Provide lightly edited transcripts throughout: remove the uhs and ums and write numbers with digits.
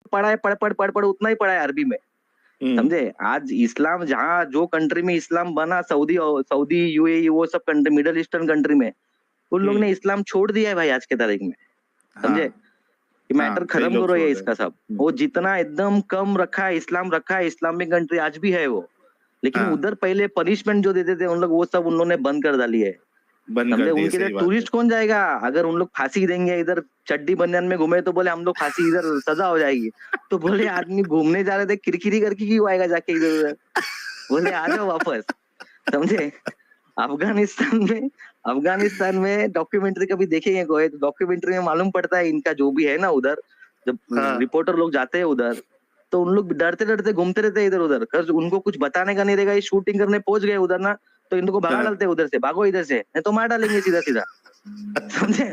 पढ़ा है, पढ़ उतना ही पढ़ा है अरबी में, समझे। आज इस्लाम जहाँ जो कंट्री में इस्लाम बना, सऊदी यूएई वो सब कंट्री, मिडल ईस्टर्न कंट्री में, उन लोग ने इस्लाम छोड़ दिया है भाई आज के तारीख में, समझे। मैटर खत्म करो ये इसका सब। वो जितना एकदम कम रखा है, इस्लाम रखा है, इस्लामिक कंट्री आज भी है वो, लेकिन उधर पहले पनिशमेंट जो देते थे उन लोग, वो सब उन लोगों ने बंद कर डाली है, समझे। उनके इधर टूरिस्ट कौन जाएगा? अगर उन लोग फांसी देंगे इधर चड्डी बनियान में घूमे तो बोले हम लोग फांसी, इधर सजा हो जाएगी, तो बोले आदमी घूमने जा रहे थे किरकिरी करके क्यों आएगा जाके इधर उधर, बोले आ जाओ वापस, समझे। अफगानिस्तान में डॉक्यूमेंट्री कभी देखेंगे कोई, तो डॉक्यूमेंट्री में मालूम पड़ता है इनका जो भी है ना उधर, जब रिपोर्टर लोग जाते हैं उधर तो उन लोग डरते डरते घूमते रहते हैं इधर उधर, उनको कुछ बताने का नहीं रहेगा, ये शूटिंग करने पहुंच गए उधर ना, तो इनको भगा डालते हैं उधर से, भागो इधर से, नहीं तो मार डालेंगे सीधा सीधा, समझे।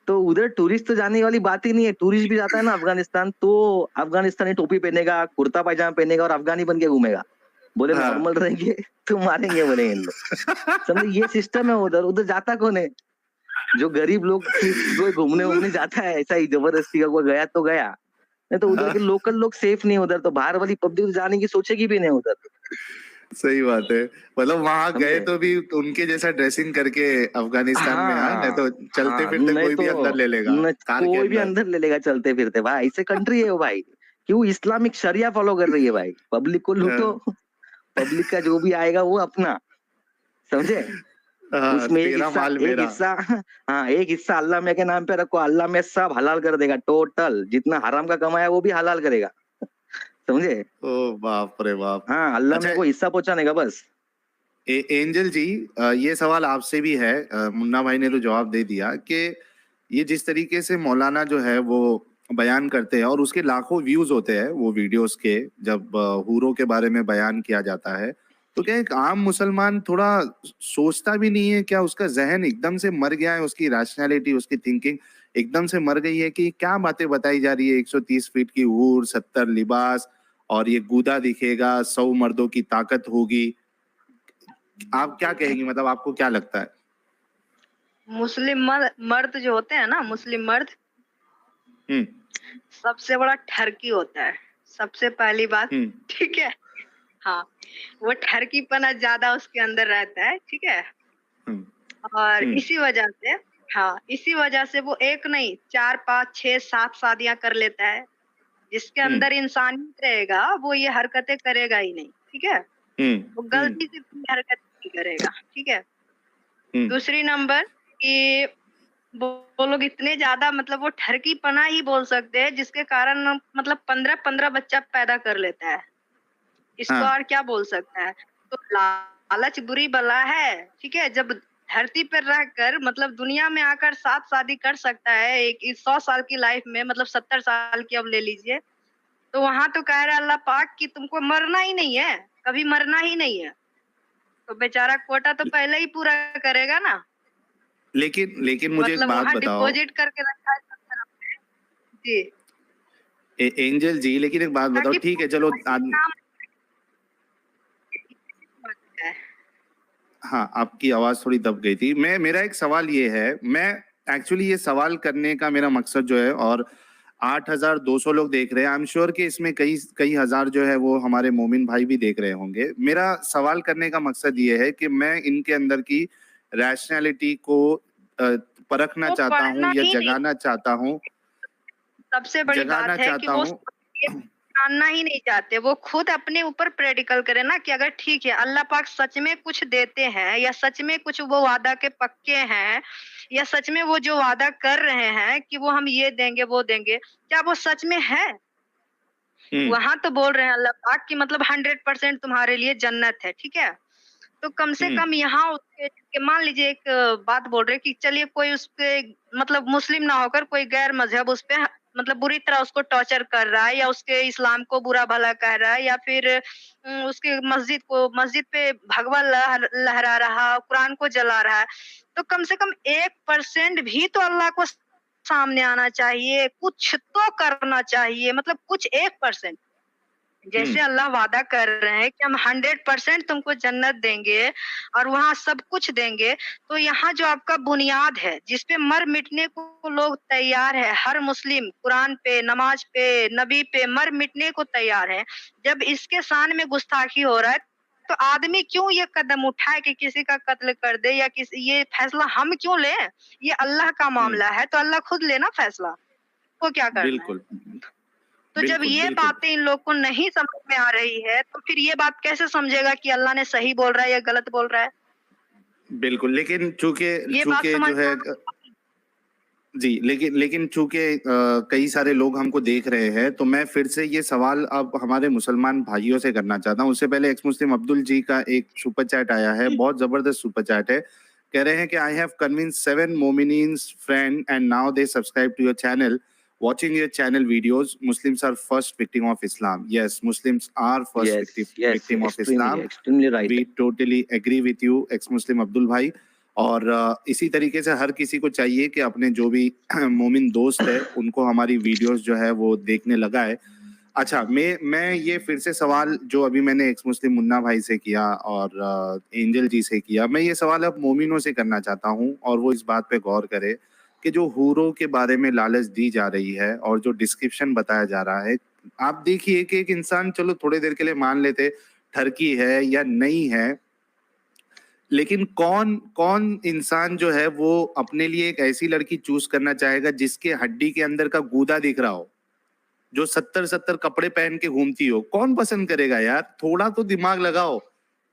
तो उधर टूरिस्ट तो जाने वाली बात ही नहीं है। टूरिस्ट भी जाता है ना अफगानिस्तान, तो अफगानिस्तानी टोपी पहनेगा, कुर्ता पायजामा पहनेगा और अफगानी बन के घूमेगा, बोले नॉर्मल रहेंगे तो मारेंगे बोले इन लोग, समझे। ये सिस्टम है उधर। उधर जाता कौन है? जो गरीब लोग कोई घूमने जाता है ऐसा ही जबरदस्ती का, कोई गया तो गया, नहीं तो उधर के लोकल लोग सेफ नहीं उधर, तो बाहर वाली पब्लिक जाने की सोचेगी भी नहीं उधर। सही बात है, मतलब वहां गए तो भी उनके जैसा ड्रेसिंग करके अफगानिस्तान में, नहीं तो चलते फिरते कोई भी अंदर ले लेगा, कोई भी अंदर ले लेगा चलते फिरते, भाई ऐसे कंट्री है वो भाई। क्यों? इस्लामिक शरिया फॉलो कर रही है भाई, पब्लिक को लूटो, पब्लिक का जो भी आएगा वो अपना, समझे। उसमें एक हिस्सा अल्लाह में के नाम पे रखो, अल्लाह में सब हलाल कर देगा, टोटल जितना हराम का कमाया वो भी हलाल करेगा, समझे। ओ बाप रे बाप। हाँ, अल्लाह में को हिस्सा पहुंचाने का बस। एंजल जी, ये सवाल आपसे भी है, मुन्ना भाई ने तो जवाब दे दिया कि ये जिस तरीके से मौलाना जो है वो बयान करते हैं और उसके लाखों व्यूज होते हैं वो वीडियोस के, जब हूरों के बारे में बयान किया जाता है, तो क्या एक आम मुसलमान थोड़ा सोचता भी नहीं है? क्या उसका जहन एकदम से मर गया है, उसकी रैशनैलिटी, उसकी थिंकिंग एकदम से मर गई है कि क्या बातें बताई जा रही है, 130 फीट की हूर, 70 लिबास, और ये गूदा दिखेगा, 100 मर्दों की ताकत होगी। आप क्या कहेंगी, मतलब आपको क्या लगता है? मुस्लिम मर्द जो होते हैं ना, मुस्लिम मर्द सबसे बड़ा ठरकी होता है, सबसे पहली बात, ठीक है। हाँ, वो ठरकीपना ज्यादा उसके अंदर रहता है, ठीक है। और इसी वजह से वो एक नहीं 4 5 6 7 शादियां कर लेता है। जिसके अंदर इंसानियत रहेगा वो ये हरकतें करेगा ही नहीं, ठीक है। वो गलती से कोई हरकत नहीं करेगा, ठीक है। दूसरी नंबर कि वो लोग इतने ज्यादा, मतलब वो ठरकीपना ही बोल सकते हैं, जिसके कारण मतलब 15 बच्चा पैदा कर लेता है। इसको और क्या बोल सकता है? तो लालच बुरी बला है, ठीक है। जब धरती पर रहकर मतलब दुनिया में आकर 7 शादी कर सकता है एक 100 साल की लाइफ में, मतलब 70 साल की अब ले लीजिए, तो वहां तो कह रहा है अल्लाह पाक कि तुमको मरना ही नहीं है, कभी मरना ही नहीं है। तो बेचारा कोटा तो पहले ही पूरा करेगा ना। लेकिन मुझे मतलब एक बात बताओ, डिपॉजिट करके रखा है जी। एंजल जी, लेकिन एक बात बताओ, ठीक है चलो हाँ, आपकी आवाज थोड़ी दब गई थी। मेरा एक सवाल ये है, मैं एक्चुअली ये सवाल करने का मेरा मकसद जो है, और 8,200 लोग देख रहे हैं, आई एम श्योर कि इसमें कई हजार जो है वो हमारे मोमिन भाई भी देख रहे होंगे। मेरा सवाल करने का मकसद ये है कि मैं इनके अंदर की रैशनैलिटी को परखना चाहता हूँ या जगाना चाहता हूँ। सबसे बड़ी बात है कि वो जानना ही नहीं चाहते, वो खुद अपने ऊपर प्रेडिकल करे ना कि अगर ठीक है अल्लाह पाक सच में कुछ देते हैं, या सच में कुछ वो वादा के पक्के हैं, या सच में वो जो वादा कर रहे हैं कि वो हम ये देंगे वो देंगे, क्या वो सच में है? वहां तो बोल रहे हैं अल्लाह पाक कि मतलब 100% तुम्हारे लिए जन्नत है, ठीक है। तो कम से कम यहाँ मान लीजिए एक बात बोल रहे कि चलिए कोई उस पे मतलब मुस्लिम ना होकर कोई गैर मजहब उस पे मतलब बुरी तरह उसको टॉर्चर कर रहा है, या उसके इस्लाम को बुरा भला कह रहा है, या फिर उसके मस्जिद पे भगवा लहरा रहा, कुरान को जला रहा है, तो कम से कम 1% भी तो अल्लाह को सामने आना चाहिए, कुछ तो करना चाहिए, मतलब कुछ 1%। जैसे अल्लाह वादा कर रहे हैं कि हम 100% तुमको जन्नत देंगे और वहाँ सब कुछ देंगे, तो यहाँ जो आपका बुनियाद है, जिसपे मर मिटने को लोग तैयार है, हर मुस्लिम कुरान पे, नमाज पे, नबी पे मर मिटने को तैयार है। जब इसके शान में गुस्ताखी हो रहा है, तो आदमी क्यों ये कदम उठाए कि किसी का कत्ल कर दे या किसी, ये फैसला हम क्यों लें? ये अल्लाह का मामला है, तो अल्लाह खुद ले ना फैसला, को क्या करना है? बिल्कुल तो जब ये बातें इन लोग को नहीं समझ में आ रही है, तो फिर ये बात कैसे समझेगा कि अल्लाह ने सही बोल रहा है या गलत बोल रहा है? बिल्कुल, लेकिन चूंकि जो है जी, लेकिन चूंकि कई सारे लोग हमको देख रहे हैं, तो मैं फिर से ये सवाल अब हमारे मुसलमान भाइयों से करना चाहता हूँ। उससे पहले एक्स मुस्लिम अब्दुल जी का एक सुपर चैट आया है, बहुत जबरदस्त सुपर चैट है। कह रहे हैं कि आई हैव कन्विंस 7 मोमिनीन्स friend and now they subscribe to your channel, watching your channel videos. Muslims are first victim of Islam. Yes, Muslims are first victim of Islam. Extremely right. We totally agree with you, ex-Muslim Abdul भाई। और इसी तरीके से हर किसी को चाहिए कि अपने जो भी मोमिन दोस्त है उनको हमारी वीडियोस जो है वो देखने लगा है। अच्छा, मैं ये फिर से सवाल जो अभी मैंने एक्स मुस्लिम मुन्ना भाई से किया और एंजल जी से किया, मैं ये सवाल अब मोमिनों से करना चाहता हूँ, और वो इस बात पे गौर करे कि जो हूरों के बारे में लालच दी जा रही है और जो डिस्क्रिप्शन बताया जा रहा है, आप देखिए कि एक इंसान, चलो थोड़े देर के लिए मान लेते ठरकी है या नहीं है, लेकिन कौन इंसान जो है वो अपने लिए एक ऐसी लड़की चूज करना चाहेगा जिसके हड्डी के अंदर का गूदा दिख रहा हो, जो 70 कपड़े पहन के घूमती हो? कौन पसंद करेगा यार? थोड़ा तो दिमाग लगाओ,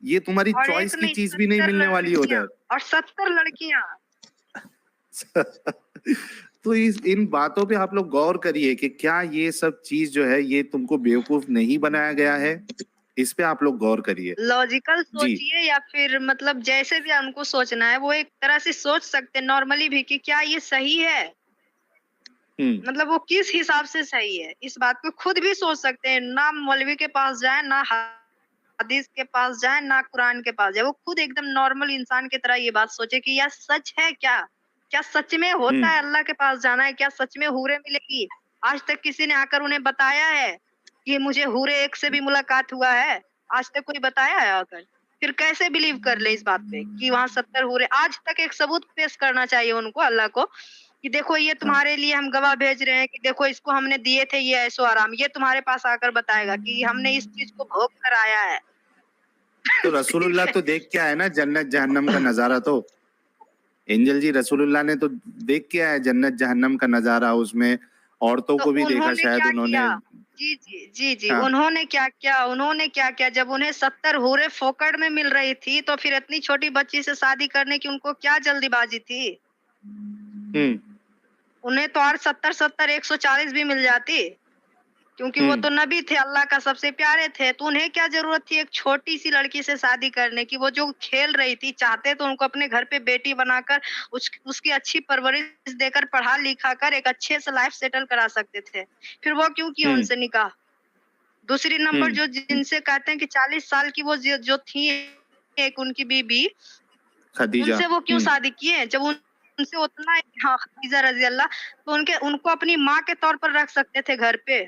ये तुम्हारी चॉइस की चीज भी नहीं मिलने वाली है उधर। और 70 लड़कियां तो इन बातों पे आप लोग गौर करिए कि क्या ये सब चीज जो है ये तुमको बेवकूफ नहीं बनाया गया है? इस पे आप लोग गौर करिए। लॉजिकल सोचिए या फिर मतलब जैसे भी उनको सोचना है वो एक तरह से सोच सकते हैं नॉर्मली भी कि क्या ये सही है, मतलब वो किस हिसाब से सही है, इस बात को खुद भी सोच सकते हैं। ना मौलवी के पास जाए, ना हदीस के पास जाए, ना कुरान के पास जाए, वो खुद एकदम नॉर्मल इंसान की तरह ये बात सोचे कि यह सच है क्या सच में होता है अल्लाह के पास जाना है? क्या सच में हूरे मिलेगी? आज तक किसी ने आकर उन्हें बताया है कि मुझे हूरे एक से भी मुलाकात हुआ है? आज तक कोई बताया है आकर? फिर कैसे बिलीव कर ले इस बात पे कि वहाँ 70 हूरे? आज तक एक सबूत पेश करना चाहिए उनको, अल्लाह को, कि देखो ये तुम्हारे लिए हम गवाह भेज रहे हैं कि देखो इसको हमने दिए थे ये ऐसो आराम, ये तुम्हारे पास आकर बताएगा कि हमने इस चीज को भोग कर आया है। तो रसूलुल्लाह तो देख के आए ना जन्नत जहन्नम का नजारा। तो एंजल जी, रसूलुल्लाह ने तो देख के आए जन्नत जहन्नम का नजारा, उसमें औरतों को भी देखा शायद उन्होंने। जी उन्होंने क्या किया जब उन्हें 70 हूरे फोकट में मिल रही थी, तो फिर इतनी छोटी बच्ची से शादी करने की उनको क्या जल्दीबाजी थी? उन्हें तो और 70 140 भी मिल जाती, क्योंकि वो तो नबी थे, अल्लाह का सबसे प्यारे थे। तो उन्हें क्या जरूरत थी एक छोटी सी लड़की से शादी करने की? वो जो खेल रही थी, चाहते तो उनको अपने घर पे बेटी बनाकर उसकी अच्छी परवरिश देकर पढ़ा लिखा कर एक अच्छे से लाइफ सेटल करा सकते थे। फिर वो क्यों किया उनसे निकाह? दूसरी नंबर जो जिनसे कहते हैं कि 40 साल की वो जो थी एक उनकी बीबी खदीजा, उनसे वो क्यों शादी किए? जब उनसे उतना खदीजा रजी अल्लाह, तो उनको अपनी माँ के तौर पर रख सकते थे घर पे,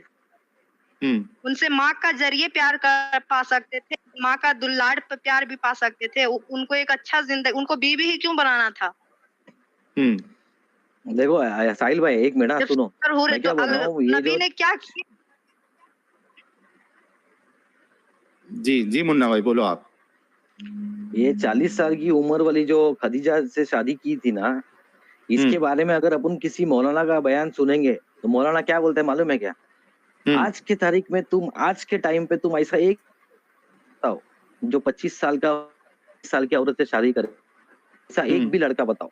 उनसे माँ का जरिए प्यार पा सकते थे, माँ का दुल्लाड़ पे प्यार भी पा सकते थे, उनको एक अच्छा जिंदगी, उनको बीवी ही क्यों बनाना था? देखो साहिल भाई, एक मिनट सुनो, मैं क्या बोल रहा हूँ, नबी ने क्या किया? जी मुन्ना भाई बोलो आप। ये 40 साल की उम्र वाली जो खदीजा से शादी की थी ना, इसके बारे में अगर अपन किसी मौलाना का बयान सुनेंगे तो मौलाना क्या बोलते हैं मालूम है क्या? आज के तारीख में आज के टाइम पे तुम ऐसा एक बताओ जो 25 साल की औरत से शादी करे, ऐसा एक भी लड़का बताओ,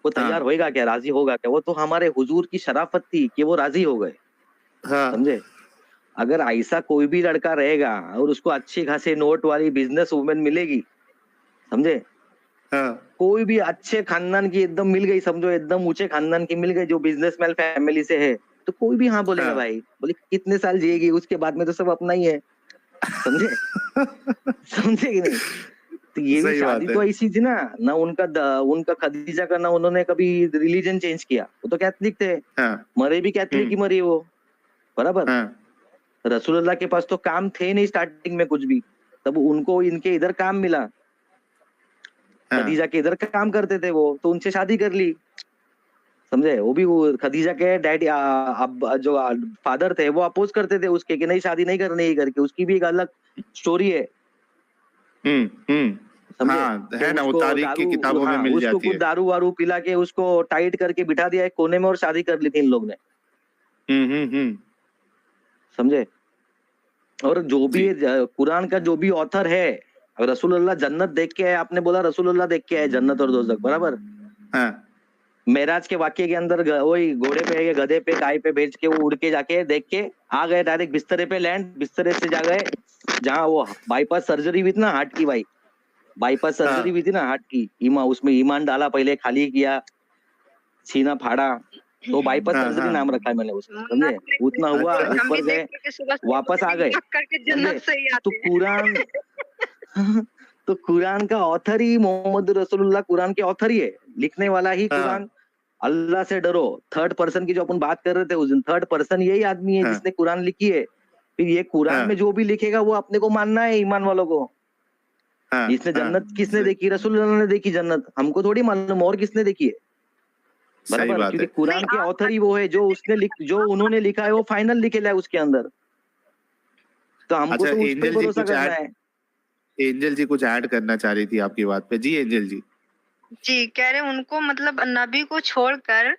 वो तैयार होएगा क्या? राजी होगा क्या? वो तो हमारे हुजूर की शराफत थी कि वो राजी हो गए, समझे? अगर ऐसा कोई भी लड़का रहेगा और उसको अच्छी खासी नोट वाली बिजनेस वुमेन मिलेगी, समझे, कोई भी अच्छे खानदान की एकदम मिल गई, समझो एकदम ऊंचे खानदान की मिल गई जो बिजनेसमैन फैमिली से है, तो कोई भी हाँ बोलेगा भाई। बोले कितने साल जिएगी, उसके बाद में तो सब अपना ही है, समझे? समझे कि नहीं? तो ये भी शादी तो ऐसी थी ना उनका खदीजा का ना उन्होंने कभी रिलीजन चेंज किया, वो तो कैथलिक थे, मरे भी कैथलिक ही मरी वो, बराबर। रसूलुल्लाह के पास तो काम थे नहीं स्टार्टिंग में कुछ भी, तब उनको इनके इधर काम मिला, खदीजा के इधर काम करते थे वो, तो उनसे शादी कर ली, समझे। वो भी खदीजा के डैडी अब जो फादर थे वो अपोज करते थे उसके कि नहीं शादी नहीं करनी है करके, उसकी भी एक अलग स्टोरी है। हाँ, है ना, वो तारीख की किताबों में मिल जाती है। कुछ दारू वारू पिला के उसको टाइट करके बिठा दिया एक कोने में और शादी कर ली थी इन लोग ने। समझे। और जो भी कुरान का जो भी ऑथर है, रसूलुल्लाह जन्नत देख के आए, आपने बोला रसूलुल्लाह देख के आए जन्नत और दोज़ख, बराबर। हाँ। मेराज के वाक्य के अंदर वही घोड़े पे गधे पे गाय पे भेज के वो उड़ के जाके देख के आ गए, डायरेक्ट बिस्तरे पे लैंड, बिस्तरे से जा गए जहाँ वो बाईपास सर्जरी हुई थी ना हार्ट की, भाई बाईपास सर्जरी हुई थी ना हार्ट की, उसमें ईमान डाला, पहले खाली किया, सीना फाड़ा, तो बाईपास सर्जरी नाम रखा है मैंने उसका, समझे। उतना हुआ, ऊपर गए, वापस आ गए। तो कुरान का ऑथर ही मोहम्मद रसूलुल्लाह, कुरान के ऑथर ही है, लिखने वाला ही कुरान। अल्लाह से डरो, थर्ड पर्सन की जो अपन बात कर रहे थे उस दिन, थर्ड पर्सन यही आदमी है जिसने कुरान लिखी है। फिर ये कुरान में जो भी लिखेगा वो अपने को मानना है, ईमान वालों को। इसने जन्नत किसने देखी? रसूलुल्लाह ने देखी जन्नत, हमको थोड़ी मालूम और किसने देखी है, बराबर। क्योंकि कुरान के ऑथर ही वो है, जो उन्होंने लिखा है वो फाइनल लिखेला है उसके अंदर, तो हमको तो उस पर भरोसा करना है। एंजल जी कुछ ऐड करना चाह रही थी आपकी बात पे। जी एंजल जी। जी कह रहे उनको मतलब नबी को छोड़कर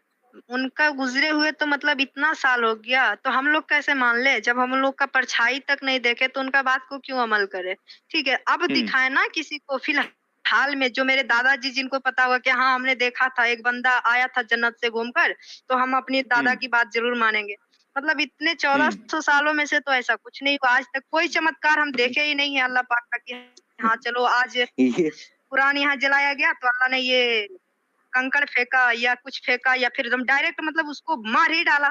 उनका गुजरे हुए तो मतलब इतना साल हो गया, तो हम लोग कैसे मान ले? जब हम लोग का परछाई तक नहीं देखे तो उनका बात को क्यों अमल करे? ठीक है, अब दिखाए ना किसी को। फिलहाल में जो मेरे दादाजी जिनको पता हुआ कि हाँ हमने देखा था एक बंदा आया था जन्नत से घूमकर, तो हम अपनी दादा की बात जरूर मानेंगे। मतलब इतने 1400 सालों में से तो ऐसा कुछ नहीं हुआ, आज तक कोई चमत्कार हम देखे ही नहीं है अल्लाह पाक का कि हाँ चलो आज कुरान यहाँ जलाया गया तो अल्लाह ने ये कंकड़ फेंका या कुछ फेंका या फिर एकदम डायरेक्ट मतलब उसको मार ही डाला।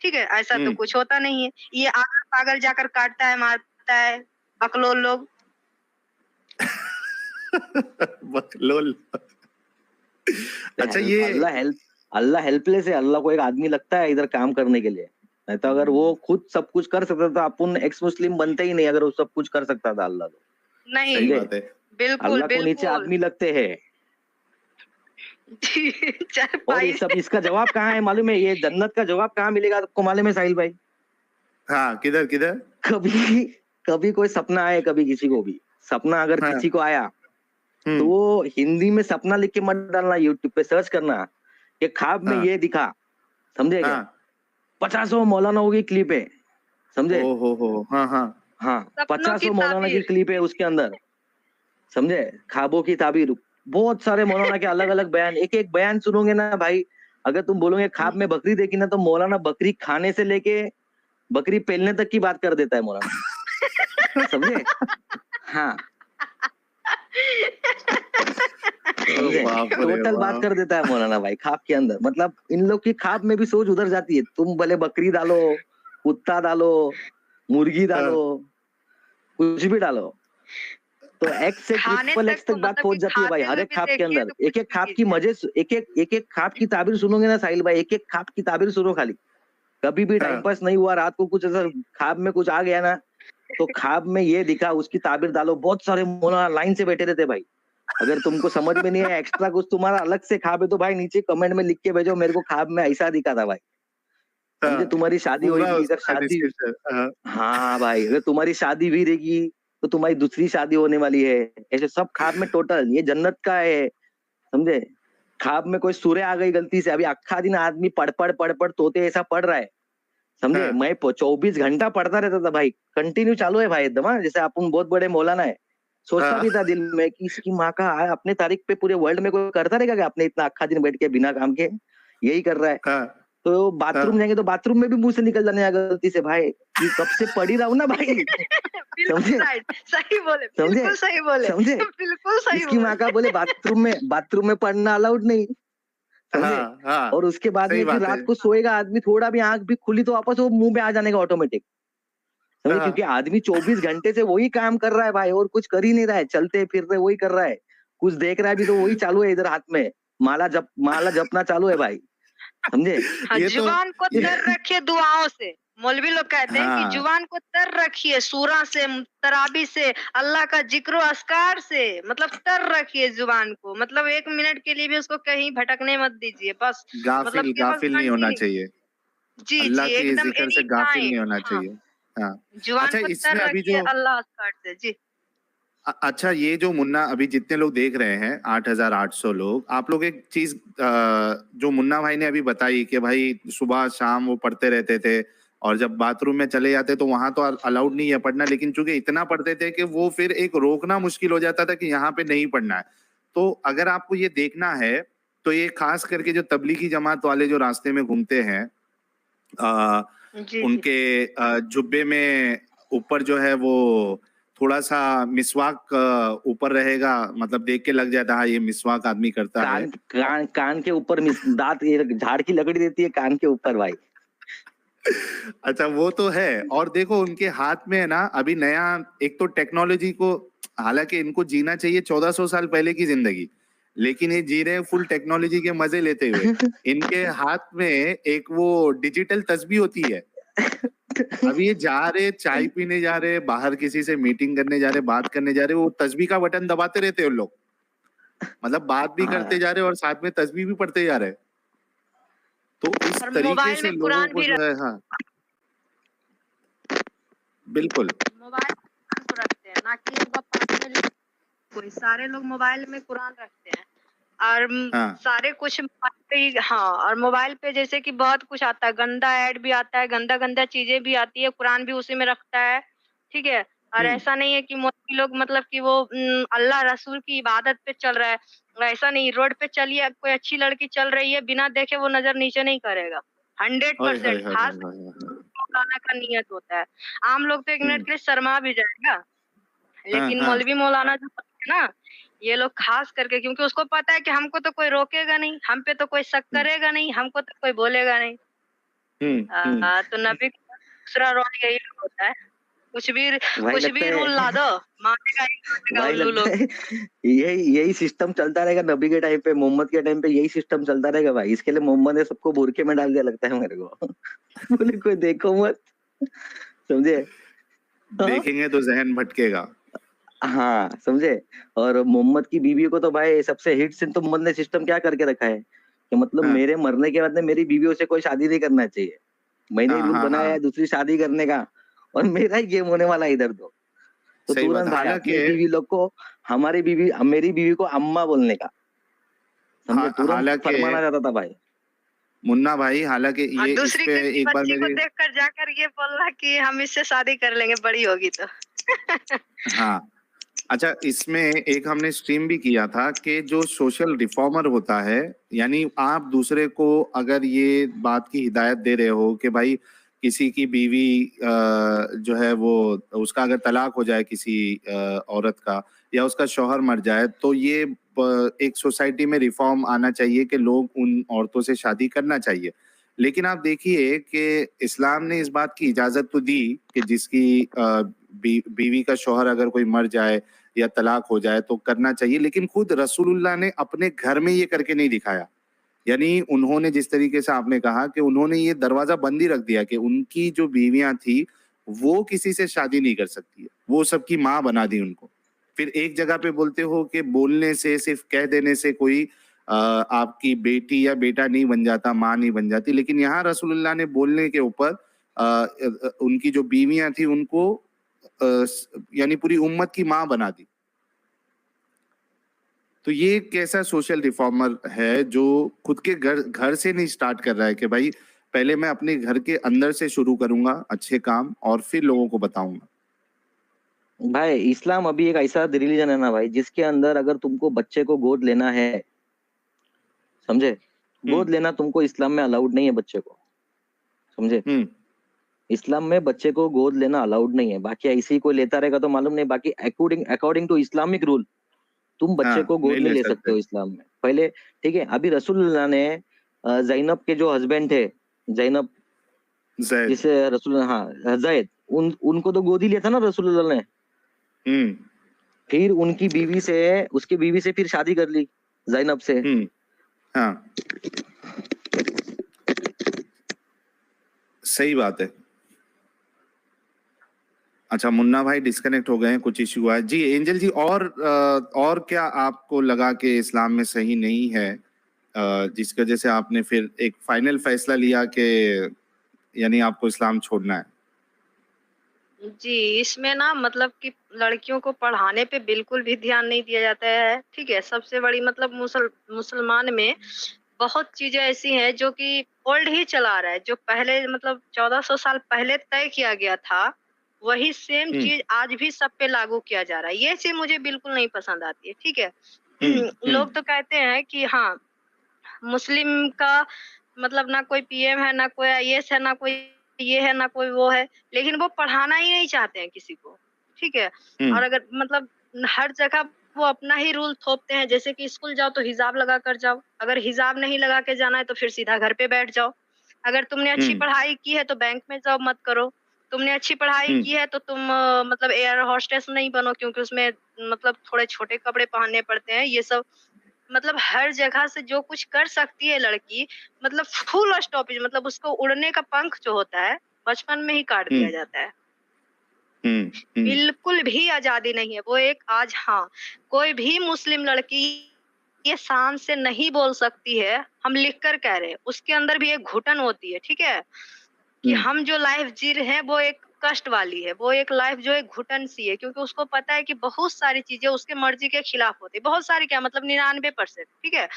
ठीक है, ऐसा तो कुछ होता नहीं है। ये आगर पागल जाकर काटता है, मारता है बकलोल लोग। बकलोल। अच्छा, ये अल्लाह हेल्पलेस है। अल्लाह को एक आदमी लगता है इधर काम करने के लिए, नहीं तो अगर वो खुद सब कुछ कर सकता था अपन एक्स मुस्लिम बनते ही नहीं। अगर वो सब कुछ कर सकता था अल्लाह तो नहीं, बिल्कुल अल्लाह को नीचे आदमी लगते हैं। और ये सब इसका जवाब कहाँ है मालूम है? ये जन्नत का जवाब कहाँ मिलेगा आपको मालूम है साहिल भाई? हाँ, किधर किधर? कभी कोई सपना आए, कभी किसी को भी सपना अगर किसी को आया तो वो हिंदी में सपना लिख के मत डालना, यूट्यूब पे सर्च करना कि ख्वाब में ये दिखा, समझे क्या? 50 मौलानाओं की क्लिप है, समझे। हाँ 50 मौलाना की क्लिप है उसके अंदर, समझे। ख्वाबों की ताबीर, बहुत सारे मौलाना के अलग अलग बयान, एक एक बयान सुनोगे ना भाई, अगर तुम बोलोगे ख्वाब में बकरी देखी ना, तो मौलाना बकरी खाने से लेके बकरी पेलने तक की बात कर देता है मौलाना, समझे। हाँ टोटल बात कर देता है मौलाना भाई ख्वाब के अंदर। मतलब इन लोग की ख्वाब में भी सोच उधर जाती है। तुम भले बकरी डालो, कुत्ता डालो, मुर्गी डालो, कुछ भी डालो, तो एक्स से ट्रिपल एक्स तक बात पहुंच जाती है भाई हर एक ख्वाब के अंदर। एक एक ख्वाब की मजे, एक एक ख्वाब की ताबीर सुनोगे ना साहिल भाई, एक एक ख्वाब की ताबीर सुनो खाली। कभी भी टाइम पास नहीं हुआ, रात को कुछ ऐसा ख्वाब में कुछ आ गया ना, तो ख्वाब में ये दिखा उसकी ताबीर डालो। बहुत सारे मौलाना लाइन से बैठे रहते भाई। अगर तुमको समझ में नहीं है, एक्स्ट्रा कुछ तुम्हारा अलग से ख्वाब है, तो भाई नीचे कमेंट में लिख के भेजो, मेरे को ख्वाब में ऐसा दिखा था भाई, समझे। तुम्हारी शादी हुई थी, अगर शादी, हाँ भाई, अगर तुम्हारी शादी भी रहेगी तो तुम्हारी दूसरी शादी होने वाली है, ऐसे सब ख्वाब में टोटल। ये जन्नत का है, समझे। ख्वाब में कोई सूर्य आ गई गलती से, अभी अक्खा दिन आदमी पढ़ पढ़ तोते ऐसा पढ़ रहा है, समझे। मैं 24 घंटा पढ़ता रहता था भाई, कंटिन्यू चालू है भाई एकदम। जैसे अपन बहुत बड़े मौलाना है, सोचता भी था दिल में कि इसकी माँ का अपने तारीख पे पूरे वर्ल्ड में कोई करता रहेगा क्या? अपने इतना अक्खा दिन बैठ के बिना काम के यही कर रहा है। तो बाथरूम जाएंगे तो बाथरूम में भी मुंह से निकल जाने गलती से भाई, कि कब से पढ़ी रहा हूँ ना भाई, समझे। सही बोले, बिल्कुल सही बोले, समझे। बिल्कुल सही। इसकी माँ का बोले बाथरूम में पढ़ना अलाउड नहीं, समझे। और उसके बाद में फिर रात को सोएगा आदमी, थोड़ा भी आंख भी खुली तो वापस वो मुंह पे आ जाने का ऑटोमेटिक, समझे। क्योंकि आदमी 24 घंटे से वही काम कर रहा है भाई, और कुछ कर ही नहीं रहा है, चलते फिरते वही कर रहा है। कुछ देख रहा है भी तो वही चालू है, इधर हाथ में माला जपना चालू है भाई, समझे। जुबान को तर रखे दुआओं से, मौलवी लोग कहते हैं कि हाँ जुबान को तर रखिए, सूरा से, तराबी से, अल्लाह का जिक्र अस्कार से, मतलब तर रखिए जुबान को, मतलब 1 मिनट के लिए भी उसको कहीं भटकने मत दीजिए, बस मतलब गाफिल कि बस गाफिल नहीं होना कंटिन्यू। चाहिए, जी, अल्लाह जी, के एकदम जिक्र एनी से गाफिल नहीं टाइम। होना हाँ, चाहिए। हाँ, जुबान अच्छा को इसमें तर अभी रखिए जो अल्लाह अस्कार से। जी। अच्छा ये जो मुन्ना अभी जितने लोग देख रहे हैं 8,800 लोग, आप लोग एक चीज जो मुन्ना भाई ने अभी बताई कि भाई सुबह शाम वो पढ़ते रहते थे और जब बाथरूम में चले जाते तो वहां तो अलाउड नहीं है पढ़ना, लेकिन चूंकि इतना पढ़ते थे कि वो फिर एक रोकना मुश्किल हो जाता था कि यहाँ पे नहीं पढ़ना है। तो अगर आपको ये देखना है तो ये खास करके जो तबलीगी जमात वाले जो रास्ते में घूमते हैं जी, जी। उनके जुब्बे में ऊपर जो है वो थोड़ा सा मिसवाक ऊपर रहेगा, मतलब देख के लग जाता है ये मिसवाक आदमी करता है। कान के ऊपर दांत, ये झाड़ की लकड़ी देती है कान के ऊपर भाई। अच्छा वो तो है, और देखो उनके हाथ में है ना अभी नया एक तो टेक्नोलॉजी को, हालांकि इनको जीना चाहिए 1400 साल पहले की जिंदगी, लेकिन ये जी रहे हैं फुल टेक्नोलॉजी के मजे लेते हुए। इनके हाथ में एक वो डिजिटल तस्बीह होती है, अभी ये जा रहे चाय पीने जा रहे, बाहर किसी से मीटिंग करने जा रहे, बात करने जा रहे, वो तस्बीह का बटन दबाते रहते हैं उन लोग, मतलब बात भी करते हाँ, जा रहे और साथ में तस्बीह भी पढ़ते जा रहे। तो इस और तरीके मोबाइल से में लोगों कुरान को भी जो है, हाँ बिल्कुल, मोबाइल में तो रखते हैं ना कि पर्सनली कोई, सारे लोग मोबाइल में कुरान रखते हैं और हाँ सारे कुछ मोबाइल पे ही। हाँ, और मोबाइल पे जैसे कि बहुत कुछ आता है, गंदा ऐड भी आता है, गंदा गंदा चीजें भी आती है, कुरान भी उसी में रखता है। ठीक है। और हम्म ऐसा नहीं है कि मोदी लोग मतलब कि वो अल्लाह रसूल की इबादत पे चल रहा है, ऐसा नहीं। रोड पे चलिए, कोई अच्छी लड़की चल रही है, बिना देखे वो नजर नीचे नहीं करेगा। हाय हाय 100% हाय खास हाय हाय हाय। मौलाना का नियत होता है। आम लोग तो 1 मिनट हम्म के लिए शर्मा भी जाएगा, हाँ लेकिन हाँ मौलवी मौलाना जो होते हैं ना, ये लोग खास करके, क्योंकि उसको पता है कि हमको तो कोई रोकेगा नहीं, हम पे तो कोई शक हम्म करेगा नहीं, हमको तो कोई बोलेगा नहीं। हम्म। तो नबी का दूसरा रोल यही होता है, कुछ भी भाई कुछ लगता भी रूल ला है दो, मानेगा ही मानेगा भाई उल्लू लगता लोग। है यही यही सिस्टम चलता रहेगा नबी के टाइम पे, मोहम्मद के टाइम पे यही सिस्टम चलता रहेगा भाई। इसके लिए मोहम्मद ने सबको बुरके में डाल दिया लगता है मेरे को। बोले कोई देखो मत, समझे। हाँ, देखेंगे तो जहन भटकेगा। हाँ समझे। और मोहम्मद की बीवी को तो भाई सबसे हिट सीन तो मोहम्मद ने सिस्टम क्या करके रखा है कि मतलब हाँ मेरे मरने के बाद में मेरी बीवियों से कोई शादी नहीं करना चाहिए। मैंने ही हाँ रूल हाँ बनाया हाँ है दूसरी शादी करने का, और मेरा ही गेम होने वाला है इधर तो सही बात तुरंत है। भाई हालांकि अपनी बीवी लोग को, हमारी बीवी, मेरी बीवी को अम्मा बोलने का, समझे, तुरंत हालांकि फरमाना जाता था भाई। मुन्ना भाई, हालांकि और ये इस दूसरी पे किसी एक बार बच्ची को मेरी, देखकर जाकर ये बोलना कि हम इससे शादी कर लेंगे बड़ी होगी तो। हाँ अच्छा इसमें एक हमने स्ट्रीम भी किया था कि जो सोशल रिफॉर्मर होता है, यानी आप दूसरे को अगर ये बात की हिदायत दे रहे हो कि भाई किसी की बीवी जो है वो, उसका अगर तलाक हो जाए किसी औरत का, या उसका शौहर मर जाए, तो ये एक सोसाइटी में रिफॉर्म आना चाहिए कि लोग उन औरतों से शादी करना चाहिए। लेकिन आप देखिए कि इस्लाम ने इस बात की इजाजत तो दी कि जिसकी बीवी का शौहर अगर कोई मर जाए या तलाक हो जाए तो करना चाहिए, लेकिन खुद रसूलुल्लाह ने अपने घर में ये करके नहीं दिखाया। यानी उन्होंने जिस तरीके से आपने कहा कि उन्होंने ये दरवाजा बंद ही रख दिया कि उनकी जो बीवियां थी वो किसी से शादी नहीं कर सकती है, वो सबकी माँ बना दी उनको। फिर एक जगह पे बोलते हो कि बोलने से, सिर्फ कह देने से कोई आपकी बेटी या बेटा नहीं बन जाता, माँ नहीं बन जाती, लेकिन यहाँ रसूलुल्लाह ने बोलने के ऊपर उनकी जो बीवियां थी उनको यानी पूरी उम्मत की माँ बना दी। तो ये कैसा सोशल रिफॉर्मर है जो खुद के घर घर से नहीं स्टार्ट कर रहा है कि भाई पहले मैं अपने घर के अंदर से शुरू करूंगा अच्छे काम और फिर लोगों को बताऊंगा। भाई इस्लाम अभी एक ऐसा रिलीजन है ना भाई, जिसके अंदर अगर तुमको बच्चे को गोद लेना है, समझे, हम्म गोद लेना तुमको इस्लाम में अलाउड नहीं है बच्चे को, समझे। हम्म इस्लाम में बच्चे को गोद लेना अलाउड नहीं है। बाकी ऐसे ही कोई लेता रहेगा तो मालूम नहीं, बाकी according according to Islamic rule तुम बच्चे हाँ को नहीं गोद में ले ले सकते सकते। हो इस्लाम में पहले। ठीक है, अभी रसूलुल्लाह ने जैनब के जो हस्बैंड थे, जैनब, जैद। जिसे रसूल, हाँ जैद, उनको तो गोद ही लिया था ना रसूलुल्लाह ने। हम्म फिर उनकी बीवी से, उसकी बीवी से फिर शादी कर ली, जैनब से। हाँ सही बात है। अच्छा, मुन्ना भाई डिस्कनेक्ट हो गए हैं, कुछ इश्यू है जी। एंजल जी, और क्या आपको लगा कि इस्लाम में सही नहीं है, जिसकी वजह से आपने फिर एक फाइनल फैसला लिया कि यानी आपको इस्लाम छोड़ना है? जी, इसमें ना मतलब कि लड़कियों को पढ़ाने पे बिल्कुल भी ध्यान नहीं दिया जाता है, ठीक है? सबसे बड़ी मतलब मुसलमान में बहुत चीज़ें ऐसी हैं जो कि ओल्ड ही चला आ रहा है, जो पहले मतलब 1400 साल पहले तय किया गया था, वही सेम हम्म चीज़ आज भी सब पे लागू किया जा रहा है। ये चीज़ मुझे बिल्कुल नहीं पसंद आती है, ठीक है? हम्म लोग तो कहते हैं कि हाँ, मुस्लिम का मतलब ना कोई पीएम है, ना कोई आईएएस है, ना कोई ये है, ना कोई वो है, लेकिन वो पढ़ाना ही नहीं चाहते हैं किसी को, ठीक है? हम्म और अगर मतलब हर जगह वो अपना ही रूल थोपते हैं, जैसे कि स्कूल जाओ तो हिजाब लगा कर जाओ, अगर हिजाब नहीं लगा के जाना है तो फिर सीधा घर पे बैठ जाओ। अगर तुमने अच्छी हम्म पढ़ाई की है तो बैंक में जॉब मत करो, तुमने अच्छी पढ़ाई हम्म की है तो तुम मतलब एयर होस्टेस नहीं बनो क्योंकि उसमें मतलब थोड़े छोटे कपड़े पहनने पड़ते हैं, ये सब मतलब हर जगह से जो कुछ कर सकती है लड़की, मतलब फुल स्टॉपेज मतलब उसको उड़ने का पंख जो होता है, बचपन में ही काट दिया हम्म जाता है। हम्म हम्म बिल्कुल भी आज़ादी नहीं है। वो एक आज हाँ, कोई भी मुस्लिम लड़की ये शान से नहीं बोल सकती है, हम लिख कर कह रहे हैं। उसके अंदर भी एक घुटन होती है, ठीक है? कि हम्म हम जो लाइफ जी रहे हैं वो एक कष्ट वाली है, वो एक लाइफ जो एक घुटन सी है क्योंकि उसको पता है कि बहुत सारी चीज़ें उसके मर्ज़ी के खिलाफ होती है। बहुत सारी क्या मतलब 99% ठीक है?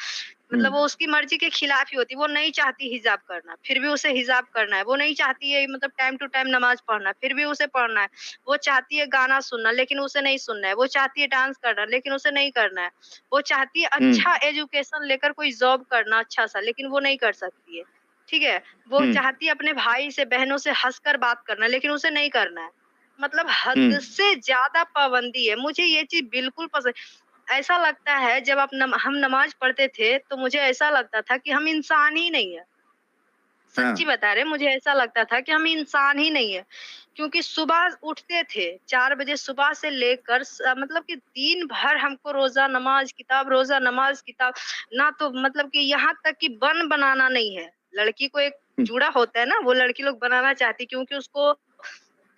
मतलब वो उसकी मर्ज़ी के खिलाफ ही होती है। वो नहीं चाहती हिजाब करना, फिर भी उसे हिजाब करना है। वो नहीं चाहती है मतलब टाइम टू टाइम नमाज़ पढ़ना, फिर भी उसे पढ़ना है। वो चाहती है गाना सुनना, लेकिन उसे नहीं सुनना है। वो चाहती है डांस करना, लेकिन उसे नहीं करना है। वो चाहती है हम्म अच्छा एजुकेशन लेकर कोई जॉब करना अच्छा-सा, लेकिन वो नहीं कर सकती है। ठीक है? वो हम्म चाहती है अपने भाई से, बहनों से हँसकर बात करना, लेकिन उसे नहीं करना है। मतलब हद हम्म से ज़्यादा पाबंदी है। मुझे ये चीज़ बिल्कुल पसंद ऐसा लगता है जब आप हम नमाज़ पढ़ते थे, तो मुझे ऐसा लगता था कि हम इंसान ही नहीं है। हाँ सच्ची बता रहे हैं, मुझे ऐसा लगता था कि हम इंसान ही नहीं है। क्योंकि सुबह उठते थे, 4 बजे सुबह से लेकर मतलब कि दिन भर हमको रोज़ा नमाज़ किताब, रोज़ा नमाज़ किताब, ना तो मतलब कि यहाँ तक कि बन बनाना नहीं है। लड़की को एक हम्म जूड़ा होता है ना, वो लड़की लोग बनाना चाहती क्योंकि उसको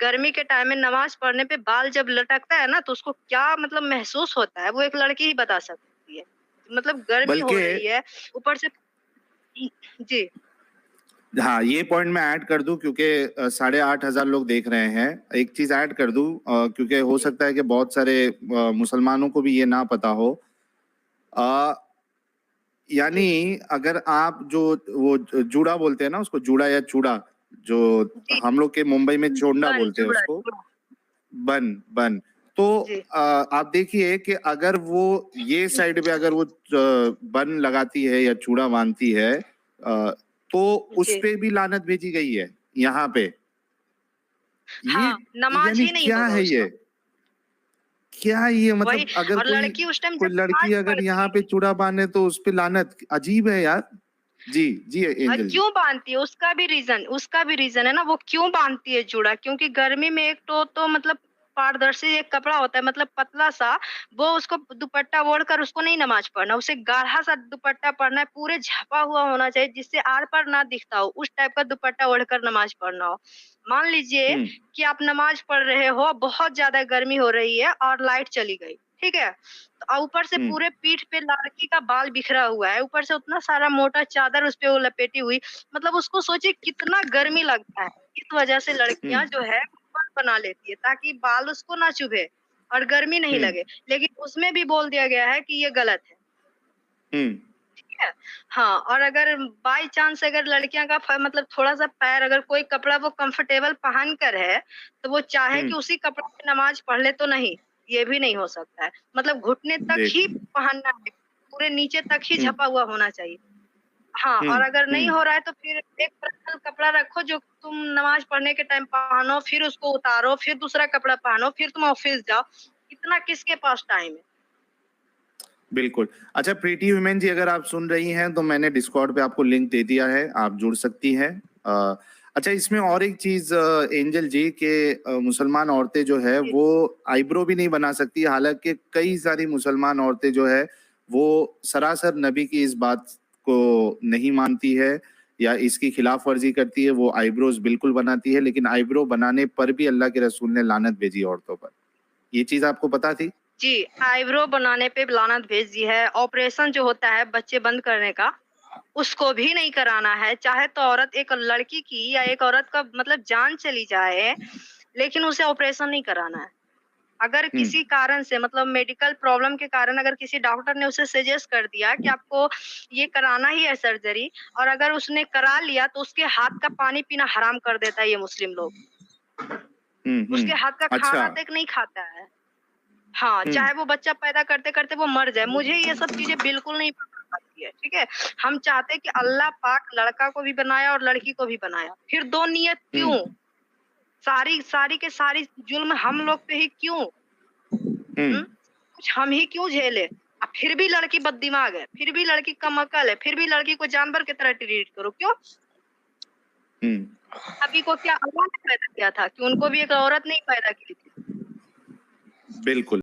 गर्मी के टाइम में नमाज़ पढ़ने पे बाल जब लटकता है ना, तो उसको क्या मतलब महसूस होता है, वो एक लड़की ही बता सकती है। मतलब गर्मी हो बल्कि रही है, ऊपर से जी, हाँ, ये पॉइंट मैं ऐड कर दूं क्योंकि 8,500 लोग देख रहे हैं। एक चीज ऐड कर दूं क्योंकि हो जी, सकता है कि बहुत सारे मुसलमानों को भी ये ना पता हो। अ, जी, यानी अगर आप जो वो जूड़ा बोलते हैं ना, उसको जूड़ा या चूड़ा, जो जी। हम लोग के मुंबई में चोंडा बन बोलते हैं चूड़ा उसको, चूड़ा। बन बन। तो जी, आप देखिए कि अगर वो ये साइड पे अगर वो बन लगाती है या चूड़ा बांधती है, तो उस जी। पे भी लानत भेजी गई है यहाँ पे। ये हाँ, नमाज़ यानी ही नहीं क्या होगा है ये? उसका। क्या ये वही मतलब अगर और कोई लड़की उस टाइम कोई जब लड़की नमाज़ अगर पढ़ती यहाँ पे है चूड़ा बांधे तो उस पे लानत, अजीब है यार। जी जी एंजल जी। क्यों बाँधती है उसका भी रीज़न है ना, वो क्यों बाँधती है चूड़ा? क्योंकि गर्मी में एक तो मतलब पारदर्शी एक कपड़ा होता है मतलब पतला-सा, वो उसको दुपट्टा ओढ़कर उसको नहीं नमाज़ पढ़ना, उसे गाढ़ा-सा दुपट्टा पढ़ना है, पूरे झपा हुआ होना चाहिए जिससे आर-पार ना दिखता हो, उस टाइप का दुपट्टा ओढ़कर नमाज़ पढ़ना हो। मान लीजिए हम्म कि आप नमाज़ पढ़ रहे हो, बहुत ज़्यादा गर्मी हो रही है और लाइट चली गई, ठीक है? तो ऊपर से हम्म पूरे पीठ पे लड़की का बाल बिखरा हुआ है, ऊपर से उतना सारा मोटा चादर उस पे वो लपेटी हुई, मतलब उसको सोचिए कितना गर्मी लगता है। इस वजह से लड़कियाँ हम्म जो है बन बना लेती है ताकि बाल उसको ना चुभे और गर्मी नहीं हम्म लगे। लेकिन उसमें भी बोल दिया गया है कि ये गलत है, हम्म ठीक है? हाँ, और अगर बाय चांस अगर लड़कियाँ का मतलब थोड़ा-सा पैर अगर कोई कपड़ा वो कंफर्टेबल पहन कर है, तो वो चाहे कि हम्म उसी कपड़े में नमाज़ पढ़ ले तो नहीं, ये भी नहीं हो सकता है। मतलब घुटने तक देख ही पहनना है, पूरे नीचे तक ही हम्म झपा हुआ होना चाहिए। हाँ, और अगर नहीं हम्म हो रहा है तो फिर एक पर्सनल कपड़ा रखो जो तुम नमाज़ पढ़ने के टाइम पहनो, फिर उसको उतारो, फिर दूसरा कपड़ा पहनो, फिर तुम ऑफ़िस जाओ। इतना किसके पास टाइम है? बिल्कुल। अच्छा प्रीति वुमेन जी, अगर आप सुन रही हैं तो मैंने डिस्कॉर्ड पे आपको लिंक दे दिया है, आप जुड़ सकती हैं। अच्छा इसमें और एक चीज एंजल जी के मुसलमान औरतें जो है जी, वो आईब्रो भी नहीं बना सकती, हालांकि कई सारी मुसलमान औरतें जो है वो सरासर नबी की इस बात को नहीं मानती है या इसकी खिलाफ वर्जी करती है, वो आईब्रोज बिल्कुल बनाती है, लेकिन आईब्रो बनाने पर भी अल्लाह के रसूल ने लानत भेजी औरतों पर। ये चीज आपको पता थी? जी, आईब्रो बनाने पे लानत भेज दी है। ऑपरेशन जो होता है बच्चे बंद करने का, उसको भी नहीं कराना है। चाहे तो औरत, एक लड़की की या एक औरत का मतलब जान चली जाए, लेकिन उसे ऑपरेशन नहीं कराना है। अगर किसी कारण से मतलब मेडिकल प्रॉब्लम के कारण अगर किसी डॉक्टर ने उसे सजेस्ट कर दिया कि आपको ये कराना ही है सर्जरी, और अगर उसने करा लिया तो उसके हाथ का पानी पीना हराम कर देता है ये मुस्लिम लोग। उसके हाथ का अच्छा। खाना तक नहीं खाता है। हाँ, चाहे वो बच्चा पैदा करते-करते वो मर जाए। मुझे ये सब चीज़ें बिल्कुल नहीं पसंद आती है, ठीक है? हम चाहते हैं कि अल्लाह पाक लड़का को भी बनाया और लड़की को भी बनाया। फिर 2 नियत क्यों? सारी के सारी जुल्म हम लोग पे ही क्यों? कुछ हम ही क्यों झेले? फिर भी लड़की बददिमाग है, फिर भी लड़की कम अकल है, फिर भी लड़की को जानवर की तरह ट्रीट करो, क्यों? अभी को क्या अल्लाह ने पैदा किया था कि उनको भी एक औरत ने ही पैदा की थी? बिल्कुल।